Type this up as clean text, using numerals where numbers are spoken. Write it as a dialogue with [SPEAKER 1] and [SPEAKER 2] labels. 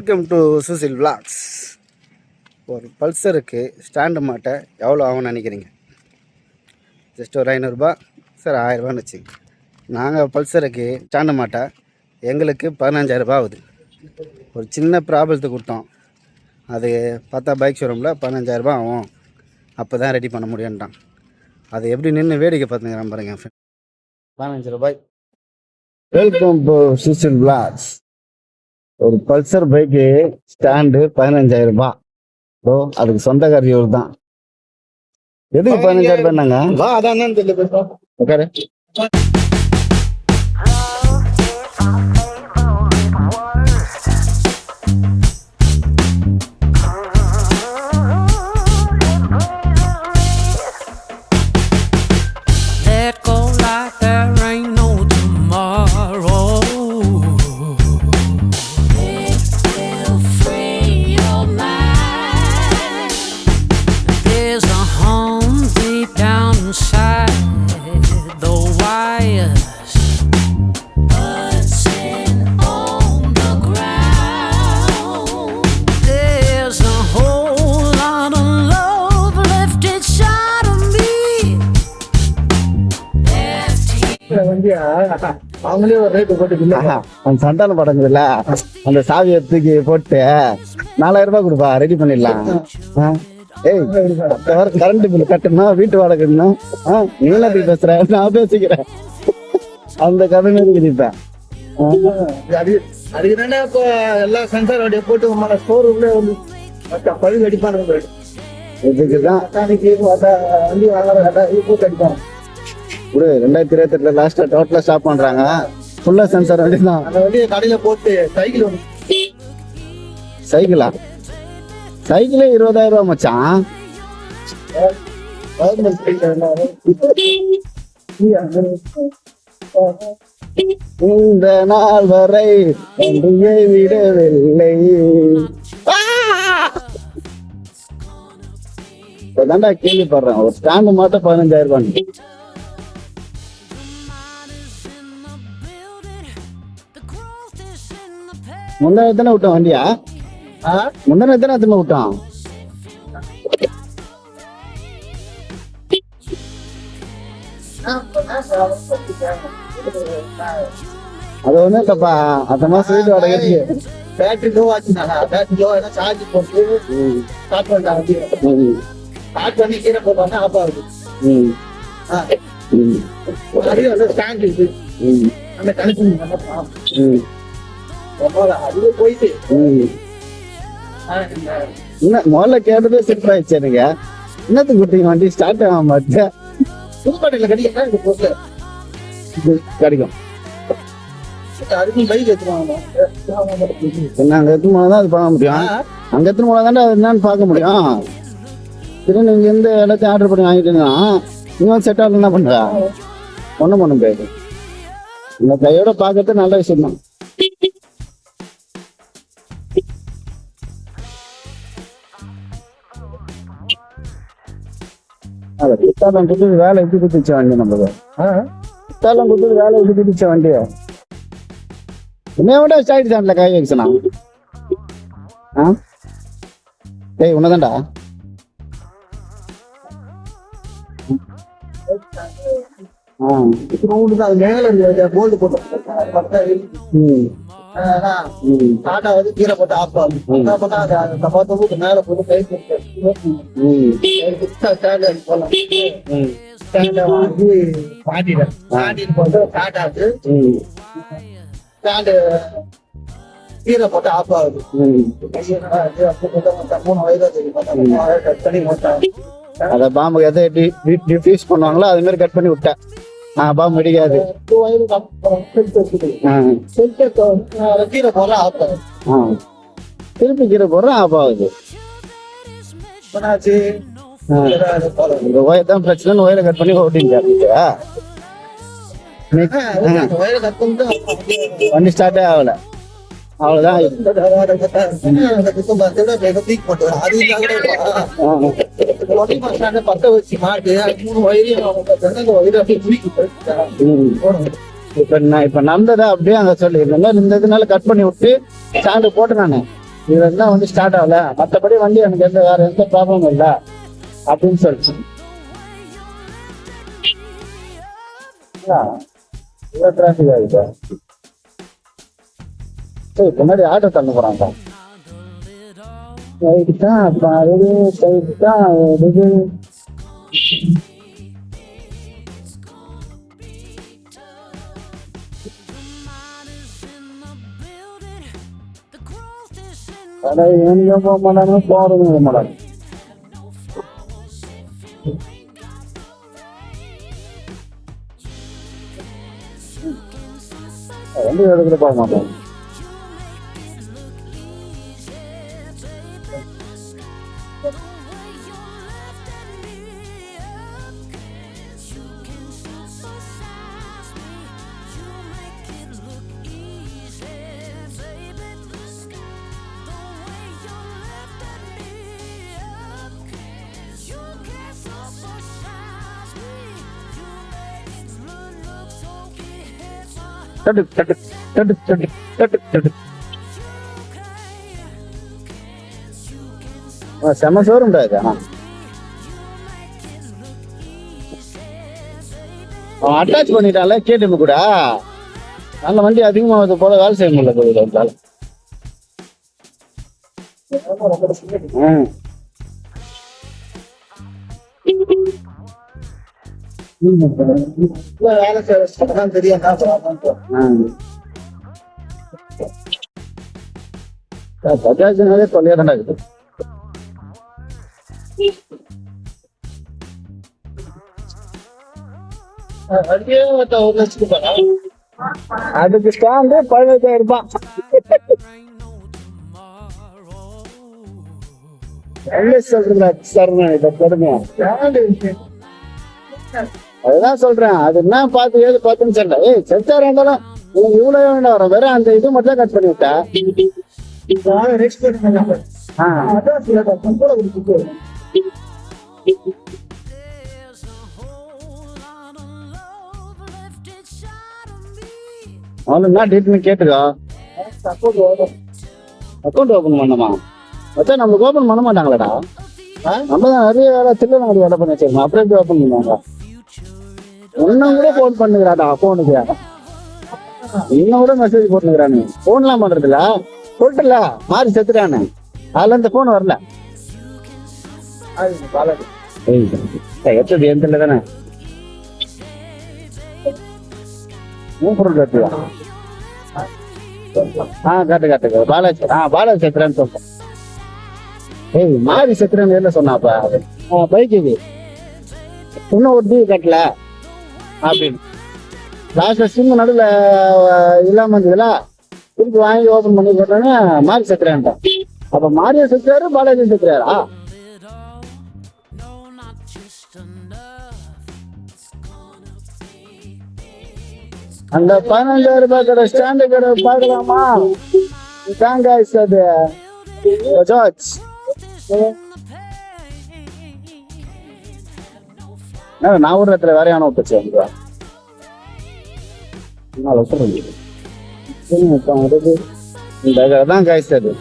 [SPEAKER 1] Welcome to Sushil vlogs. ஒரு பல்சருக்கு stand மாட்ட எவ்வளோ ஆகும்னு நினைக்கிறீங்க? ஜஸ்ட் ஒரு 500ரூபா சார், 1000ரூபான்னு வச்சுங்க. நாங்கள் பல்சருக்கு ஸ்டாண்டு மாட்ட எங்களுக்கு 15000ரூபா ஆகுது. ஒரு சின்ன ப்ராப்ளத்துக்கு கொடுத்தோம், அது பார்த்தா பைக் ஷோரூமில் 15000ரூபா ஆகும், அப்போ தான் ரெடி பண்ண முடியும்ட்டான். அது எப்படி நின்று வேடிக்கை பார்த்துங்கிறான் பாருங்க. 15 ரூபாய். Welcome to Sushil vlogs. ஒரு பல்சர் பைக்கு ஸ்டாண்டு 15000ரூபா. ஓ, அதுக்கு சொந்தக்காரி ஒரு தான். எதுக்கு 15000ரூபாய்னாங்க? அதான் தெரியல. உட்காரு. அவங்களே ஒரு ரேட்டு போட்டு சந்தான படங்குதுல்ல, அந்த சாவியை தூக்கி போட்டு 4000ரூபா கொடுப்பா, ரெடி பண்ணிடலாம். ஏய், கரண்ட் பில் கட்டணும், வீட்டு வாடகை கட்டணும். நீ பேசுற, நான் பேசிக்கிறேன். அந்த கதை இருக்குதுப்ப. அதுக்கு தானே இப்போ எல்லா சென்சார் வண்டியை போட்டு ஸ்டோர் ரூம்ல வந்து பழுது அடிப்பானுங்க. இதுக்குதான் வண்டி வாங்குற போட்டு அடிப்பாங்க. ஒரு 2028 லாஸ்டா டோட்டலா ஸ்டாப் பண்றாங்க. ஃபுல்லா சென்சார் வண்டி தான். அந்த வண்டியை கடையில போட்டு சைக்கிளா 20000ரூபா மச்சான். இந்த நாள் வரை விடவில்லை. இப்பதான்டா கேள்விப்படுறேன், ஒரு ஸ்டாண்டு மட்டும் 15000ரூபான்னு. முந்தா எத்தனை விட்டோம் வண்டியா? முந்தா எத்தனை விட்டோம்? அது ஒண்ணும் இல்லப்பா, அந்த மாசம் வீட்டு வாடகை பேட்டரி லோ ஆச்சுனா சார்ஜ் போட்டு ஸ்டார்ட் பண்ணிட்டாங்க. ஸ்டார்ட் பண்ணி கீழே போட்டோம்னா ஆஃப் ஆகுது. ஸ்டாண்ட் இருக்கு, அந்த கனெக்ஷன் அதுவே போயிட்டு முதல்ல கேட்டதே சிறப்பு ஆயிடுச்சு எனக்கு. என்னத்துக்கு கொடுத்தீங்க வண்டி ஸ்டார்ட் ஆக மாட்டேன்? புதுக்கோட்டையில கிடைக்கும். அதுக்கும் பைக் எடுத்துவாங்க. அங்க எத்தனை போனா தான் அது பார்க்க முடியும். அங்க எத்தனை போனா தானே அது என்னன்னு பார்க்க முடியும். சரி, நீங்க எந்த இடத்தையும் ஆர்டர் பண்ணி வாங்கிட்டீங்கன்னா நீங்க வந்து செட் ஆகல என்ன பண்ற? ஒண்ணும் பண்ண முடியாது. இந்த கையோட பார்க்கறது நல்ல விஷயம் தான். புத்தாலம் கொடுத்து வேலை எப்படி குதிச்ச வண்டி நம்மளுக்கு? புத்தாலம் கொடுத்து வேலை எப்படி குதிச்ச வண்டி? என்ன விட ஸ்டாயிட் தான்ல காய் வைக்கனா? டேய், உன்னதான்டா. போல்டு போட்டு டாட்டா வந்து கீழே போட்டு ஆஃப் ஆகும். மேல போட்டு கை போட்டு டாட்டாக்கு ஸ்டாண்டு கீழே போட்டு ஆஃப் ஆகுது. 3 வயது கட் பண்ணி போட்டாங்க. அத பாம்பு எதை டிஃப்யூஸ் பண்ணுவாங்களோ அது மாதிரி கட் பண்ணி விட்டேன். பாம்பு அடிக்காது. திருப்பி கீரை போடுறேன், ஆஃப் ஆகுது. இந்த ஒயர் தான் பிரச்சனை. ஒயரை கட் பண்ணி ஓட்டிங்க. வண்டி ஸ்டார்டே ஆகல, அவ்வளவுதான். பத்த வச்சு மாட்டு 3 இப்ப நடந்ததா அப்படியே அங்க சொல்லி இந்த மாதிரி இருந்ததுனால கட் பண்ணி விட்டு ஸ்டாண்டு போட்டு நானு இதுல இருந்தா வண்டி ஸ்டார்ட் ஆகல, மற்றபடி வண்டி எனக்கு வேற எந்த ப்ராப்ளமும் இல்லை அப்படின்னு சொல்லிச்சு. இவ்வளோ டிராஃபிக் ஆகுது. சரி, முன்னாடி ஆட்டோ தண்ணி போறாங்க. எங்க போக மாட்டாங்க, போறது மாட்டாங்க. வண்டி எடுத்துட்டு போக மாட்டாங்க. செம சோறு முடியாது. அவன் அட்டாச் பண்ணிட்டான்ல கேட்டு கூட நல்ல வண்டி அதிகமாக போல வேலை செய்ய முடியல போயிட்டால. வேலை செய்யறதுதான் தெரியும். பஜாஜ்னாலே தொல்லையா தான் இருக்குது. அதுக்கு ஸ்டாண்டு 15,000 ரூபாய். அதுதான் சொல்றேன். அது என்ன பார்த்து ஏது பார்த்துன்னு சொல்ல. ஏய் செத்தாரு இருந்தாலும் இவ்வளவு வேண்டாம் வரும். வேற அந்த இது மட்டும் கட் பண்ணி விட்டா. அவனுன்னா டீட்னு கேட்டுக்கோ. அக்கௌண்ட் ஓபன் பண்ணமா வச்சா நம்மளுக்கு ஓபன் பண்ண மாட்டாங்களாடா. நம்ம தான் நிறைய வேலை திருநெல்வேலி வேலை பண்ணி வச்சிருக்கோம். அப்புறம் எப்படி ஓபன் பண்ணுவாங்க? இன்னும் கூட போன் பண்ணுகிறாடா போனுக்கு. இன்னும் கூட மெசேஜ் போட்டுக்கிறானு. போன்லாம் பண்றதுல சொல்லிட்டுல மாறி செத்துட்டானு. அதுல இந்த போன் வரல. எத்தது எந்த தானே காட்டு காட்டு பாலாஜி. பாலாஜி செத்துறான்னு சொல்றேன். ஏய் மாறி செத்துறேன்னு என்ன சொன்னாப்பா? பைக் இது இன்னும் ஒரு டிவி கட்டல அப்படின்னு லாஸ்ட்ல சிம் நடுவில் இல்லாம இருந்ததுல திருப்பி வாங்கி ஓபன் பண்ணி போட்டோன்னே மாறி செத்துறான்ட்டான். அப்ப மாரியா செத்துறாரு, பாலாஜி செத்துறாரா? அந்த 15,000 ரூபாய் கடை ஸ்டாண்டு கடை பார்க்கலாமா? தேங்காய் அது பஜாஜ். நான் ஒரு இடத்துல வேற யானை விட்டுச்சு. தான் காய்ச்சது.